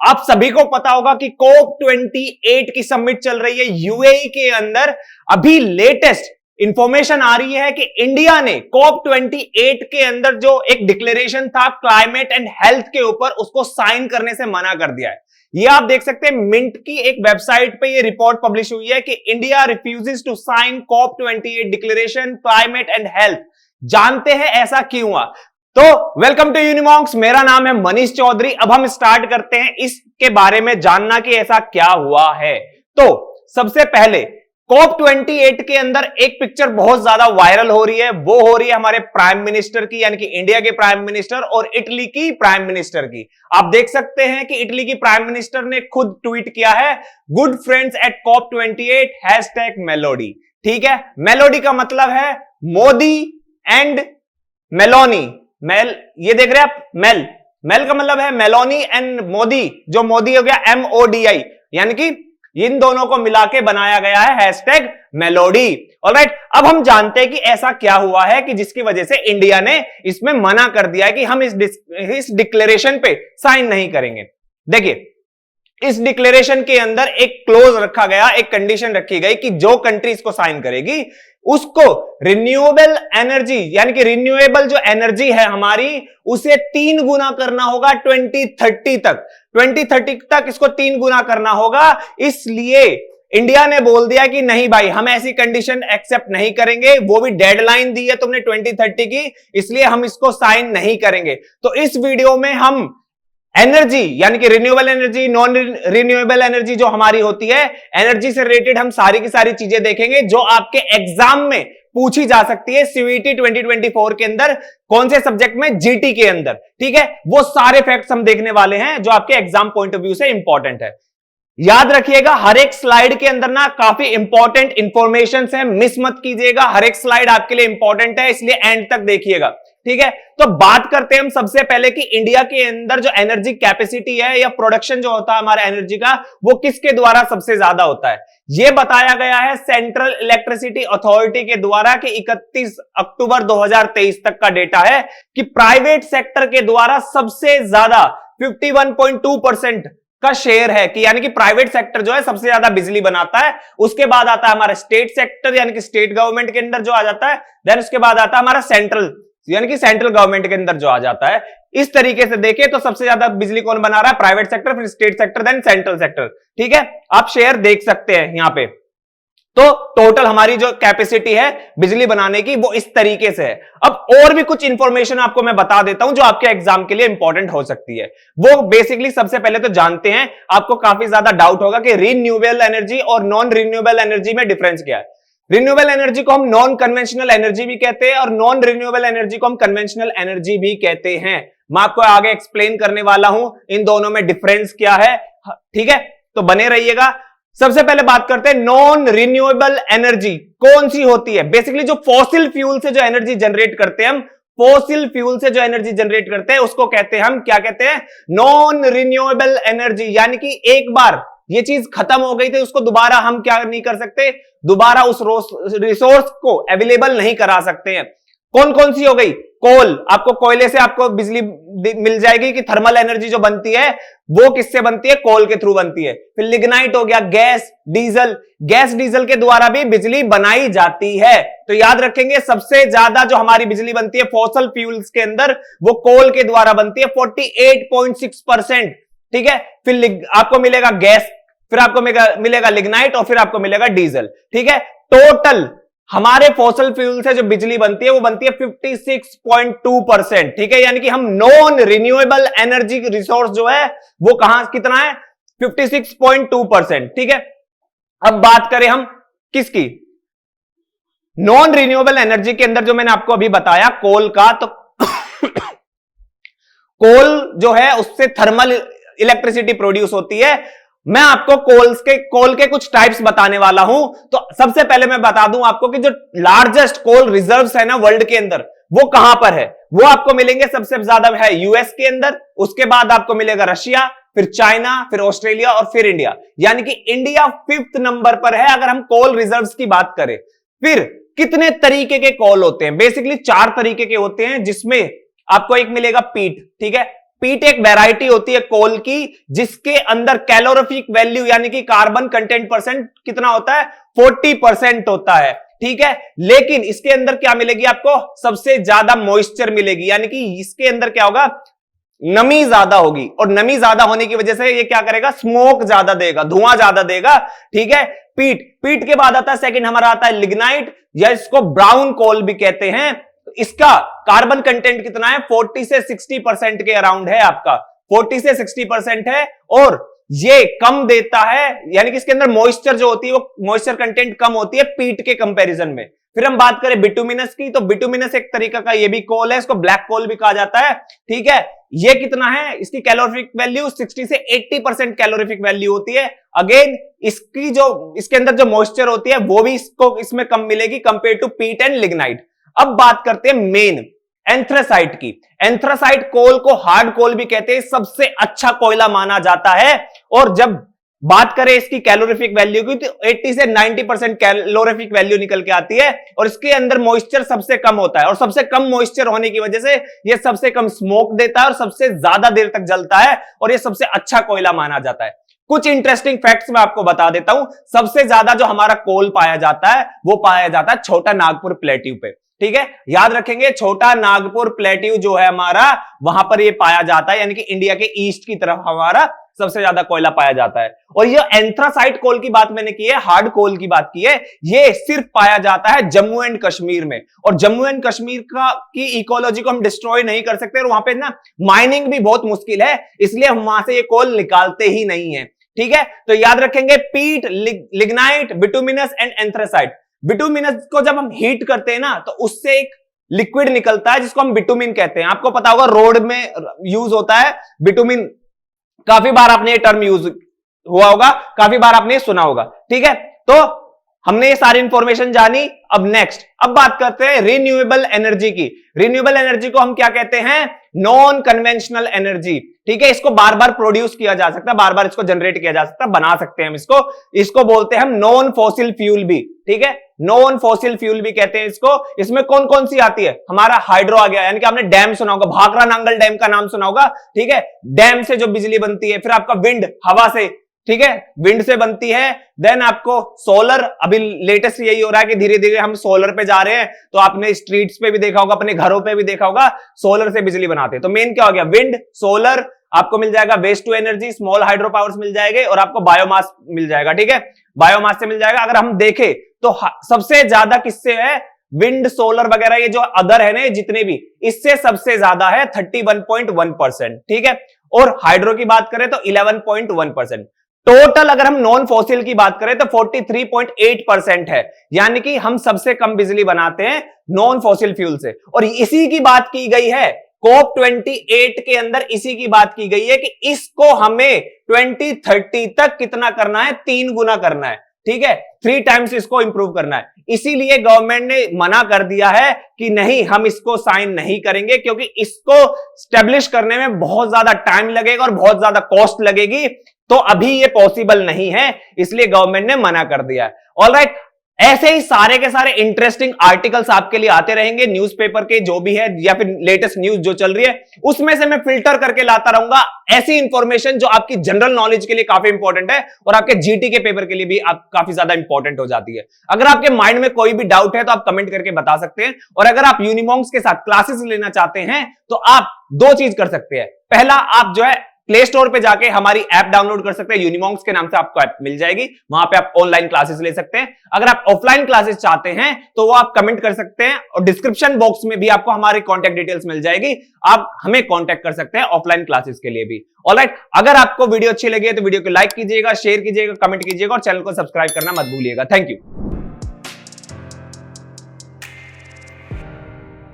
आप सभी को पता होगा कि कोप 28 की समिट चल रही है यूएई के अंदर। अभी लेटेस्ट इंफॉर्मेशन आ रही है कि इंडिया ने कोप 28 के अंदर जो एक डिक्लेरेशन था क्लाइमेट एंड हेल्थ के ऊपर, उसको साइन करने से मना कर दिया है। ये आप देख सकते हैं, मिंट की एक वेबसाइट पे ये रिपोर्ट पब्लिश हुई है कि India refuses to sign COP 28 declaration climate and health. जानते हैं ऐसा क्यों हुआ? तो वेलकम टू यूनिमॉन्क्स, मेरा नाम है मनीष चौधरी। अब हम स्टार्ट करते हैं इसके बारे में जानना कि ऐसा क्या हुआ है। तो सबसे पहले कोप 28 के अंदर एक पिक्चर बहुत ज्यादा वायरल हो रही है, वो हो रही है हमारे प्राइम मिनिस्टर की, यानी कि इंडिया के प्राइम मिनिस्टर और इटली की प्राइम मिनिस्टर की। आप देख सकते हैं कि इटली की प्राइम मिनिस्टर ने खुद ट्वीट किया है, good friends at cope 28 hashtag melody. ठीक है, मेलोडी का मतलब है मोदी एंड मेलोनी। मेल, ये देख रहे हैं आप, मेल मेल का मतलब है मेलोनी एंड मोदी, जो मोदी हो गया MODI, यानी कि इन दोनों को मिला के बनाया गया है हैशटैग मेलोडी। ऑलराइट, अब हम जानते हैं कि ऐसा क्या हुआ है कि जिसकी वजह से इंडिया ने इसमें मना कर दिया है कि हम इस डिक्लेरेशन पे साइन नहीं करेंगे। देखिए, इस डिक्लेरेशन के अंदर एक क्लोज रखा गया, एक कंडीशन रखी गई कि जो कंट्री इसको साइन करेगी उसको रिन्यूएबल एनर्जी, यानी कि रिन्यूएबल जो एनर्जी है हमारी, उसे 3 गुना करना होगा 2030 तक। 2030 तक इसको 3 गुना करना होगा। इसलिए इंडिया ने बोल दिया कि नहीं भाई, हम ऐसी कंडीशन एक्सेप्ट नहीं करेंगे, वो भी डेडलाइन दी है तुमने 2030 की, इसलिए हम इसको साइन नहीं करेंगे। तो इस वीडियो में हम एनर्जी, यानी कि renewable energy, non renewable energy जो हमारी होती है, एनर्जी से रिलेटेड हम सारी की सारी चीजें देखेंगे जो आपके एग्जाम में पूछी जा सकती है सीयूईटी 2024 के अंदर, कौन से सब्जेक्ट में, जीटी के अंदर। ठीक है, वो सारे फैक्ट्स हम देखने वाले हैं जो आपके एग्जाम पॉइंट ऑफ व्यू से इंपॉर्टेंट है। याद रखिएगा, हर एक स्लाइड के अंदर ना काफी इंपॉर्टेंट इंफॉर्मेशन है, मिस मत कीजिएगा। हर एक स्लाइड आपके लिए इंपॉर्टेंट है, इसलिए एंड तक देखिएगा। ठीक है, तो बात करते हैं हम सबसे पहले कि इंडिया के अंदर जो एनर्जी कैपेसिटी है या प्रोडक्शन जो होता है हमारा एनर्जी का, वो किसके द्वारा सबसे ज्यादा होता है। यह बताया गया है सेंट्रल इलेक्ट्रिसिटी अथॉरिटी के द्वारा कि 31 अक्टूबर 2023 तक का डेटा है कि प्राइवेट सेक्टर के द्वारा सबसे ज्यादा 51.2% का शेयर है, कि यानी कि प्राइवेट सेक्टर जो है सबसे ज्यादा बिजली बनाता है। उसके बाद आता है हमारा स्टेट सेक्टर, यानी कि स्टेट गवर्नमेंट के अंदर जो आ जाता है। देन उसके बाद आता है हमारा सेंट्रल, यानी कि सेंट्रल गवर्नमेंट के अंदर जो आ जाता है। इस तरीके से देखिए तो सबसे ज्यादा बिजली कौन बना रहा है, प्राइवेट सेक्टर, फिर state sector, then central sector. ठीक है, आप शेयर देख सकते हैं यहां पे। तो टोटल हमारी जो कैपेसिटी है बिजली बनाने की, वो इस तरीके से है। अब और भी कुछ इंफॉर्मेशन आपको मैं बता देता हूं जो आपके एग्जाम के लिए इंपॉर्टेंट हो सकती है। वो बेसिकली सबसे पहले तो जानते हैं, आपको काफी ज्यादा डाउट होगा कि रिन्यूएबल एनर्जी और नॉन रिन्यूएबल एनर्जी में डिफरेंस क्या है। रिन्यूएबल एनर्जी को हम नॉन कन्वेंशनल एनर्जी भी कहते हैं और नॉन रिन्यूएबल एनर्जी को हम कन्वेंशनल एनर्जी भी कहते हैं। मैं आपको आगे एक्सप्लेन करने वाला हूं इन दोनों में डिफरेंस क्या है। ठीक है, तो बने रहिएगा। सबसे पहले बात करते हैं नॉन रिन्यूएबल एनर्जी कौन सी होती है। बेसिकली जो फॉसिल फ्यूल से जो एनर्जी जनरेट करते हैं हम, फॉसिल फ्यूल से जो एनर्जी जनरेट करते हैं उसको कहते हैं हम, क्या कहते हैं, नॉन रिन्यूएबल एनर्जी। यानी कि एक बार ये चीज खत्म हो गई थी, उसको दोबारा हम क्या नहीं कर सकते, दोबारा उस रिसोर्स को अवेलेबल नहीं करा सकते हैं। कौन कौन सी हो गई, कोल, आपको कोयले से आपको बिजली मिल जाएगी कि थर्मल एनर्जी जो बनती है वो किससे बनती है, कोल के थ्रू बनती है। फिर लिग्नाइट हो गया, गैस डीजल, गैस डीजल के द्वारा भी बिजली बनाई जाती है। तो याद रखेंगे सबसे ज्यादा जो हमारी बिजली बनती है फॉसल फ्यूल्स के अंदर, वो कोल के द्वारा बनती है 48.6%। ठीक है, फिर आपको मिलेगा गैस, फिर आपको मिलेगा लिग्नाइट और फिर आपको मिलेगा डीजल। ठीक है, टोटल हमारे फॉसल फ्यूल से जो बिजली बनती है वो बनती है 56.2%। ठीक है, यानी कि हम नॉन रिन्यूएबल एनर्जी रिसोर्स जो है वो कहां कितना है, 56.2%। ठीक है, अब बात करें हम किसकी, नॉन रिन्यूएबल एनर्जी के अंदर जो मैंने आपको अभी बताया कोल का, तो कोल जो है उससे थर्मल इलेक्ट्रिसिटी प्रोड्यूस होती है। मैं आपको कोल के कुछ टाइप्स बताने वाला हूं। तो सबसे पहले मैं बता दूं आपको कि जो लार्जेस्ट कोल रिजर्व्स है ना वर्ल्ड के अंदर, वो कहां पर है। वो आपको मिलेंगे सबसे ज्यादा है यूएस के अंदर, उसके बाद आपको मिलेगा रशिया, फिर चाइना, फिर ऑस्ट्रेलिया और फिर इंडिया। यानी कि इंडिया 5th नंबर पर है अगर हम कोल रिजर्व्स की बात करें। फिर कितने तरीके के कोल होते हैं, बेसिकली 4 तरीके के होते हैं, जिसमें आपको एक मिलेगा पीट। ठीक है, पीट एक वैरायटी होती है कोल की जिसके अंदर कैलोरीफिक वैल्यू यानी कि कार्बन कंटेंट परसेंट कितना होता है, 40% होता है, ठीक है। लेकिन इसके अंदर क्या मिलेगी आपको, सबसे ज्यादा मॉइस्चर मिलेगी, यानी कि इसके अंदर क्या होगा, नमी ज्यादा होगी, और नमी ज्यादा होने की वजह से ये क्या करेगा, स्मोक ज्यादा देगा, धुआं ज्यादा देगा, ठीक है। पीट के बाद आता है सेकंड हमारा आता है लिग्नाइट, या इसको ब्राउन कोल भी कहते हैं। इसका कार्बन कंटेंट कितना है, 40 से 60% के अराउंड है आपका, 40 से 60% है, और ये कम देता है, यानी कि इसके अंदर मॉइस्चर जो होती है वो मॉइस्चर कंटेंट कम होती है पीट के कंपैरिजन में। फिर हम बात करें बिटुमिनस की, तो बिटुमिनस एक तरीका का ये भी कोल है, इसको ब्लैक कोल भी कहा जाता है, ठीक है। ये कितना है, इसकी कैलोरीफिक वैल्यू 60 से 80% कैलोरीफिक वैल्यू होती है। अगेन इसकी जो इसके अंदर जो मॉइस्चर होती है वो भी इसको इसमें कम मिलेगी कंपेयर टू पीट एंड लिग्नाइट। अब बात करते हैं मेन एंथ्रासाइट की। एंथ्रासाइट कोल को हार्ड कोल भी कहते हैं, सबसे अच्छा कोयला माना जाता है, और जब बात करें इसकी कैलोरीफिक वैल्यू की तो 80 से 90% कैलोरीफिक वैल्यू निकल के आती है, और इसके अंदर मॉइस्चर सबसे कम होता है, और सबसे कम मॉइस्चर होने की वजह से यह सबसे कम स्मोक देता है और सबसे ज्यादा देर तक जलता है, और यह सबसे अच्छा कोयला माना जाता है। कुछ इंटरेस्टिंग फैक्ट्स मैं आपको बता देता हूं। सबसे ज्यादा जो हमारा कोल पाया जाता है वो पाया जाता है छोटा नागपुर प्लेट्यू पे, ठीक है, याद रखेंगे, छोटा नागपुर प्लेट्यू जो है हमारा, वहां पर ये पाया जाता है, यानी कि इंडिया के ईस्ट की तरफ हमारा सबसे ज्यादा कोयला पाया जाता है। और ये एंथ्रासाइट कोल की बात मैंने की है, हार्ड कोल की बात की है, ये सिर्फ पाया जाता है जम्मू एंड कश्मीर में, और जम्मू एंड कश्मीर की इकोलॉजी को हम डिस्ट्रॉय नहीं कर सकते, और वहां पे ना माइनिंग भी बहुत मुश्किल है, इसलिए हम वहां से ये कोल निकालते ही नहीं है, ठीक है। तो याद रखेंगे पीट, lignite, bituminous and anthracite. Bituminous को जब हम हीट करते हैं ना तो उससे एक लिक्विड निकलता है जिसको हम बिटुमिन कहते हैं। आपको पता होगा रोड में यूज होता है बिटुमिन, काफी बार आपने ये टर्म यूज हुआ होगा, काफी बार आपने सुना होगा, ठीक है। तो हमने ये सारी इंफॉर्मेशन जानी। अब नेक्स्ट, अब बात करते हैं रिन्यूएबल एनर्जी की। रिन्यूएबल एनर्जी को हम क्या कहते हैं, नॉन कन्वेंशनल एनर्जी, ठीक है। इसको बार बार प्रोड्यूस किया जा सकता है, बार बार इसको जनरेट किया जा सकता है, बना सकते हैं हम इसको बोलते हैं हम नॉन फॉसिल फ्यूल भी, ठीक है, नॉन फॉसिल फ्यूल भी कहते हैं इसको। इसमें कौन कौन सी आती है, हमारा हाइड्रो आ गया, यानी कि आपने डैम सुना होगा, भाखड़ा नांगल डैम का नाम सुना होगा, ठीक है, डैम से जो बिजली बनती है। फिर आपका विंड, हवा से, ठीक है, विंड से बनती है। देन आपको सोलर, अभी लेटेस्ट यही हो रहा है कि धीरे धीरे हम सोलर पे जा रहे हैं, तो आपने स्ट्रीट्स पे भी देखा होगा, अपने घरों पे भी देखा होगा, सोलर से बिजली बनाते हैं। तो मेन क्या हो गया, विंड, सोलर, आपको मिल जाएगा waste to energy, small hydro powers मिल जाएंगे, और आपको बायोमास मिल जाएगा, ठीक है, बायोमास से मिल जाएगा। अगर हम देखें तो सबसे ज्यादा किससे है, विंड, सोलर वगैरह ये जो अदर है ना जितने भी, इससे सबसे ज्यादा है 31.1%, ठीक है। और हाइड्रो की बात करें तो 11.1%। टोटल अगर हम नॉन फॉसिल की बात करें तो 43.8% है, यानी कि हम सबसे कम बिजली बनाते हैं नॉन फॉसिल फ्यूल से। और इसी की बात की गई है COP 28 के अंदर, इसी की बात की गई है कि इसको हमें 2030 तक कितना करना है, 3 गुना करना है, ठीक है, 3 टाइम्स इसको इंप्रूव करना है। इसीलिए गवर्नमेंट ने मना कर दिया है कि नहीं, हम इसको साइन नहीं करेंगे, क्योंकि इसको स्टेब्लिश करने में बहुत ज्यादा टाइम लगेगा और बहुत ज्यादा कॉस्ट लगेगी, तो अभी ये पॉसिबल नहीं है, इसलिए गवर्नमेंट ने मना कर दिया है। ऑलराइट, ऐसे ही सारे के सारे इंटरेस्टिंग आर्टिकल्स आपके लिए आते रहेंगे, न्यूज़पेपर के जो भी है या फिर लेटेस्ट न्यूज जो चल रही है, उसमें से मैं फिल्टर करके लाता रहूंगा ऐसी इंफॉर्मेशन जो आपकी जनरल नॉलेज के लिए काफी इंपॉर्टेंट है, और आपके जीटी के पेपर के लिए भी आप काफी ज्यादा इंपॉर्टेंट हो जाती है। अगर आपके माइंड में कोई भी डाउट है तो आप कमेंट करके बता सकते हैं, और अगर आप यूनिमॉन्क्स के साथ क्लासेस लेना चाहते हैं तो आप 2 चीज कर सकते हैं। पहला, आप जो है प्ले स्टोर पे जाके हमारी ऐप डाउनलोड कर सकते हैं, यूनिमॉन्क्स के नाम से आपको ऐप मिल जाएगी, वहां पे आप ऑनलाइन क्लासेस ले सकते हैं। अगर आप ऑफलाइन क्लासेस चाहते हैं तो वो आप कमेंट कर सकते हैं, और डिस्क्रिप्शन बॉक्स में भी आपको हमारी कॉन्टैक्ट डिटेल्स मिल जाएगी, आप हमें कॉन्टैक्ट कर सकते हैं ऑफलाइन क्लासेस के लिए भी। ऑलराइट, अगर आपको वीडियो अच्छी लगी है तो वीडियो को लाइक कीजिएगा, शेयर कीजिएगा, कमेंट कीजिएगा, और चैनल को सब्सक्राइब करना मत भूलिएगा। Thank you.